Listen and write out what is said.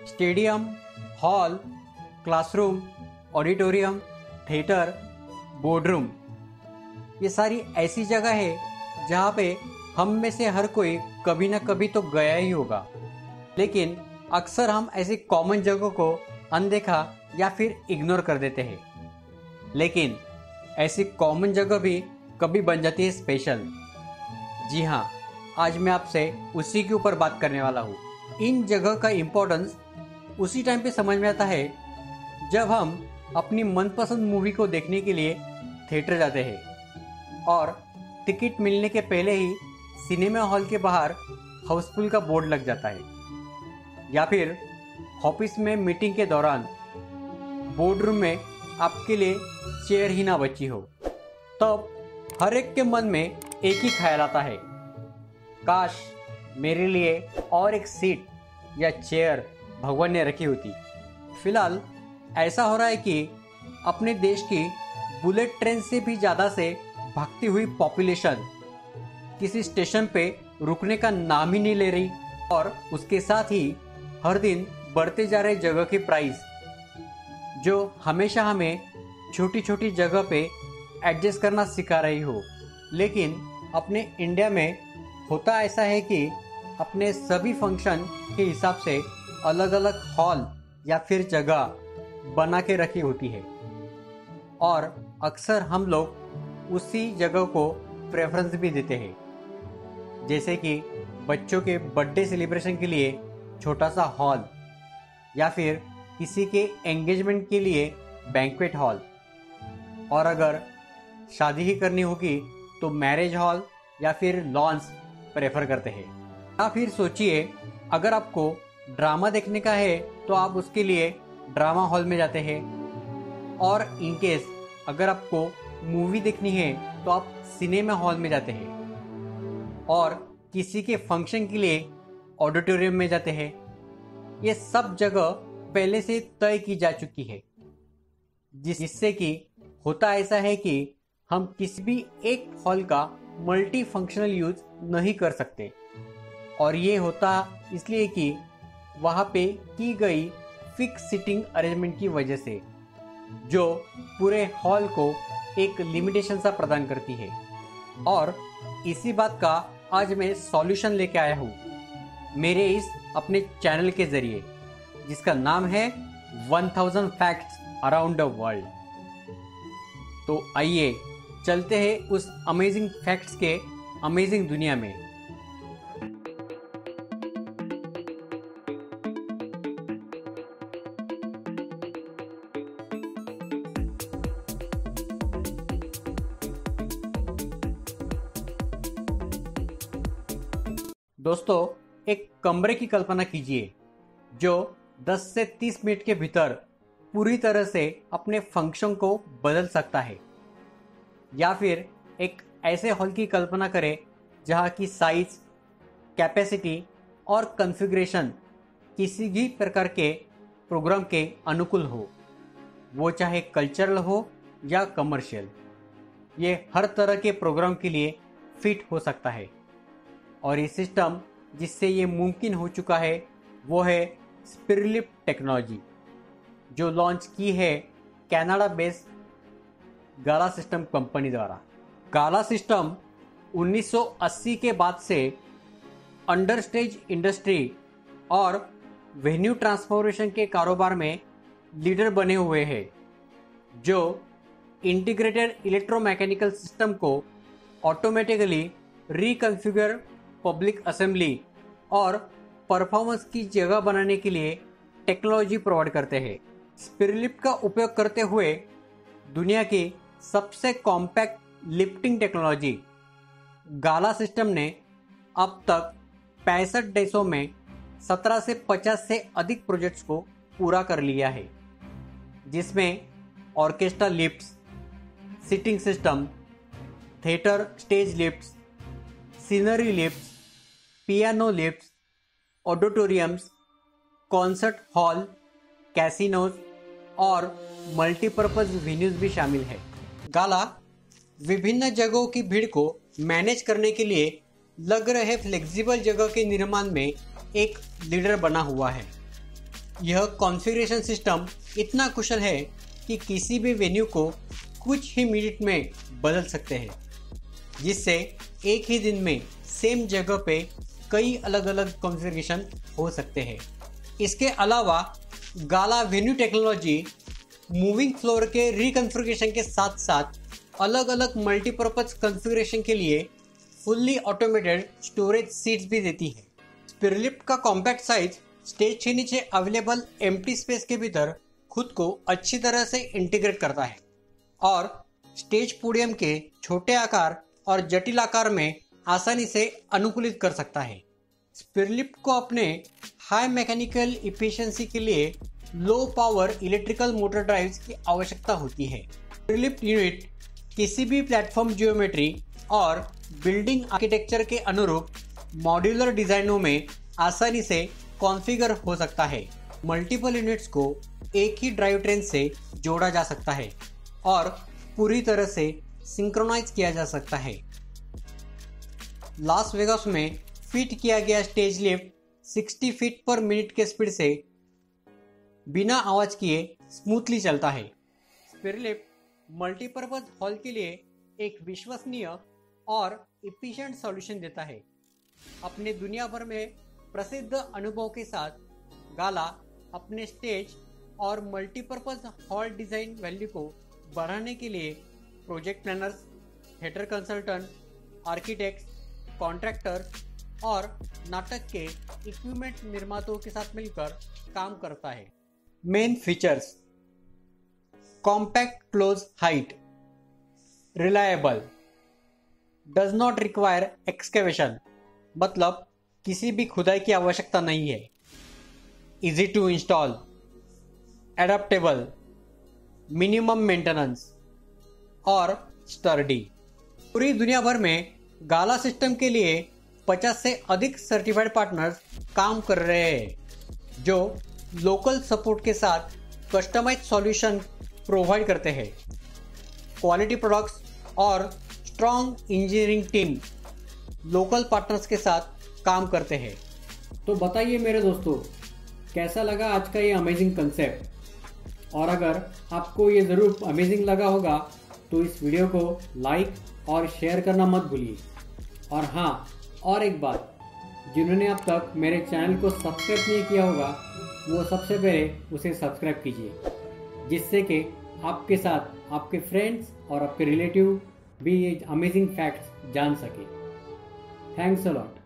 Stadium, hall, classroom, auditorium, theatre, boardroom, ये सारी ऐसी जगह है जहाँ पे हम में से हर कोई कभी ना कभी तो गया ही होगा। लेकिन अक्सर हम ऐसी कॉमन जगहों को अनदेखा या फिर इग्नोर कर देते हैं। लेकिन ऐसी कॉमन जगह भी कभी बन जाती है स्पेशल। जी हाँ, आज मैं आपसे उसी के ऊपर बात करने वाला हूँ। इन जगह का इम्पोर्टेंस उसी टाइम पे समझ में आता है जब हम अपनी मनपसंद मूवी को देखने के लिए थिएटर जाते हैं और टिकट मिलने के पहले ही सिनेमा हॉल के बाहर हाउसफुल का बोर्ड लग जाता है, या फिर ऑफिस में मीटिंग के दौरान बोर्डरूम में आपके लिए चेयर ही ना बची हो। तब हर एक के मन में एक ही ख्याल आता है, काश मेरे लिए और एक सीट या चेयर भगवान ने रखी होती। फिलहाल ऐसा हो रहा है कि अपने देश की बुलेट ट्रेन से भी ज़्यादा से भागती हुई पॉपुलेशन किसी स्टेशन पे रुकने का नाम ही नहीं ले रही, और उसके साथ ही हर दिन बढ़ते जा रहे जगह की प्राइस, जो हमेशा हमें छोटी छोटी जगह पे एडजस्ट करना सिखा रही हो। लेकिन अपने इंडिया में होता ऐसा है कि अपने सभी फंक्शन के हिसाब से अलग अलग हॉल या फिर जगह बना के रखी होती है, और अक्सर हम लोग उसी जगह को प्रेफरेंस भी देते हैं। जैसे कि बच्चों के बर्थडे सेलिब्रेशन के लिए छोटा सा हॉल, या फिर किसी के एंगेजमेंट के लिए बैंक्वेट हॉल, और अगर शादी ही करनी होगी तो मैरिज हॉल या फिर लॉन्स प्रेफर करते हैं। या फिर सोचिए, अगर आपको ड्रामा देखने का है तो आप उसके लिए ड्रामा हॉल में जाते हैं, और इनकेस अगर आपको मूवी देखनी है तो आप सिनेमा हॉल में जाते हैं, और किसी के फंक्शन के लिए ऑडिटोरियम में जाते हैं। ये सब जगह पहले से तय की जा चुकी है, जिससे कि होता ऐसा है कि हम किसी भी एक हॉल का मल्टी फंक्शनल यूज नहीं कर सकते, और ये होता इसलिए कि वहाँ पे की गई फिक्स सीटिंग अरेंजमेंट की वजह से, जो पूरे हॉल को एक लिमिटेशन सा प्रदान करती है। और इसी बात का आज मैं सॉल्यूशन लेके आया हूँ मेरे इस अपने चैनल के जरिए, जिसका नाम है 1000 फैक्ट्स अराउंड द वर्ल्ड। तो आइए चलते हैं उस अमेजिंग फैक्ट्स के अमेजिंग दुनिया में। दोस्तों, एक कमरे की कल्पना कीजिए जो 10 से 30 मिनट के भीतर पूरी तरह से अपने फंक्शन को बदल सकता है। या फिर एक ऐसे हॉल की कल्पना करें जहां की साइज, कैपेसिटी और कॉन्फ़िगरेशन किसी भी प्रकार के प्रोग्राम के अनुकूल हो, वो चाहे कल्चरल हो या कमर्शियल। ये हर तरह के प्रोग्राम के लिए फिट हो सकता है, और ये सिस्टम जिससे ये मुमकिन हो चुका है वो है स्पिरिलिफ्ट टेक्नोलॉजी, जो लॉन्च की है कनाडा बेस्ड गाला सिस्टम कंपनी द्वारा। गाला सिस्टम 1980 के बाद से अंडर स्टेज इंडस्ट्री और वेन्यू ट्रांसफॉर्मेशन के कारोबार में लीडर बने हुए हैं, जो इंटीग्रेटेड इलेक्ट्रोमैकेनिकल सिस्टम को ऑटोमेटिकली रिकॉन्फ़िगर, पब्लिक असेंबली और परफॉर्मेंस की जगह बनाने के लिए टेक्नोलॉजी प्रोवाइड करते हैं। स्पिरिलिफ्ट का उपयोग करते हुए दुनिया की सबसे कॉम्पैक्ट लिफ्टिंग टेक्नोलॉजी गाला सिस्टम ने अब तक 65 देशों में 17 से 50 से अधिक प्रोजेक्ट्स को पूरा कर लिया है, जिसमें orchestra lifts, seating system, theatre stage lifts, scenery lifts, piano lifts, auditoriums, concert hall, casinos और मल्टीपर्पज वेन्यूज भी शामिल है। गाला विभिन्न जगहों की भीड़ को मैनेज करने के लिए लग रहे फ्लेक्सिबल जगह के निर्माण में एक लीडर बना हुआ है। यह कॉन्फ़िगरेशन सिस्टम इतना कुशल है कि किसी भी वेन्यू को कुछ ही मिनट में बदल सकते हैं, जिससे एक ही दिन में सेम जगह पे कई अलग अलग कॉन्फ़िगरेशन हो सकते हैं। इसके अलावा गाला वेन्यू टेक्नोलॉजी मूविंग फ्लोर के रिकॉन्फ़िगरेशन के साथ साथ अलग अलग मल्टीपर्पज़ कॉन्फ़िगरेशन के लिए फुल्ली ऑटोमेटेड स्टोरेज सीट्स भी देती है। स्पिरिलिफ्ट का कॉम्पैक्ट साइज स्टेज के नीचे अवेलेबल एम्प्टी स्पेस के भीतर खुद को अच्छी तरह से इंटीग्रेट करता है और स्टेज पोडियम के छोटे आकार और जटिल आकार में आसानी से अनुकूलित कर सकता है। स्पिरिलिफ्ट को अपने हाई मैकेनिकल इफिशिएंसी के लिए low power electrical motor drives की आवश्यकता होती है। स्पिरिलिफ्ट यूनिट किसी भी प्लेटफॉर्म जियोमेट्री और बिल्डिंग आर्किटेक्चर के अनुरूप मॉड्यूलर डिज़ाइनों में आसानी से कॉन्फ़िगर हो सकता है। मल्टीपल यूनिट्स को एक ही ड्राइव ट्रेन से जोड़ा जा सकता है और पूरी तरह से सिंक्रोनाइज किया जा सकता है। लास वेगास में फिट किया गया स्टेज लिफ्ट 60 फीट पर मिनट के स्पीड से बिना आवाज़ किए स्मूथली चलता है। स्पिरिलिफ्ट मल्टीपर्पज़ हॉल के लिए एक विश्वसनीय और इफिशिएंट सॉल्यूशन देता है। अपने दुनिया भर में प्रसिद्ध अनुभव के साथ गाला अपने स्टेज और मल्टीपर्पज़ हॉल डिज़ाइन वैल्यू को बढ़ाने के लिए project planners, theatre consultant, architects, contractors और नाटक के इक्विपमेंट निर्माताओं के साथ मिलकर काम करता है। Main features: compact close height, reliable, does not require excavation, मतलब किसी भी खुदाई की आवश्यकता नहीं है। Easy to install, adaptable, minimum maintenance और स्टर्डी। पूरी दुनिया भर में गाला सिस्टम के लिए 50 से अधिक सर्टिफाइड पार्टनर्स काम कर रहे हैं जो लोकल सपोर्ट के साथ कस्टमाइज सॉल्यूशन प्रोवाइड करते हैं। क्वालिटी प्रोडक्ट्स और strong engineering team local partners के साथ काम करते हैं। तो बताइए मेरे दोस्तों, कैसा लगा आज का ये अमेजिंग कंसेप्ट? और अगर आपको ये ज़रूर अमेजिंग लगा होगा तो इस वीडियो को लाइक और शेयर करना मत भूलिए। और हाँ, और एक बात, जिन्होंने अब तक मेरे चैनल को सब्सक्राइब नहीं किया होगा वो सबसे पहले उसे सब्सक्राइब कीजिए, जिससे कि आपके साथ आपके फ्रेंड्स और आपके रिलेटिव भी ये अमेजिंग फैक्ट्स जान सके। Thanks a lot.